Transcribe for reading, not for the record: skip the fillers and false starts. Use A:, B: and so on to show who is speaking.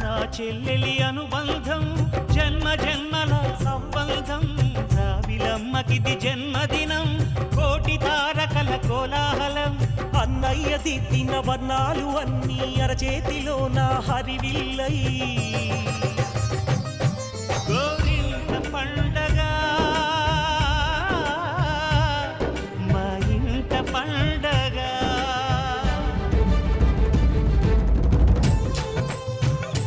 A: నా చెల్లెలి అనుబంధం జన్మ జన్మల సంబంధం రావిలమ్మకిది జన్మదినం కోటి తారకల కోలాహలం అన్నయ్య దిద్దిన వర్ణాలు అన్నీ అరచేతిలో నా హరివిల్లై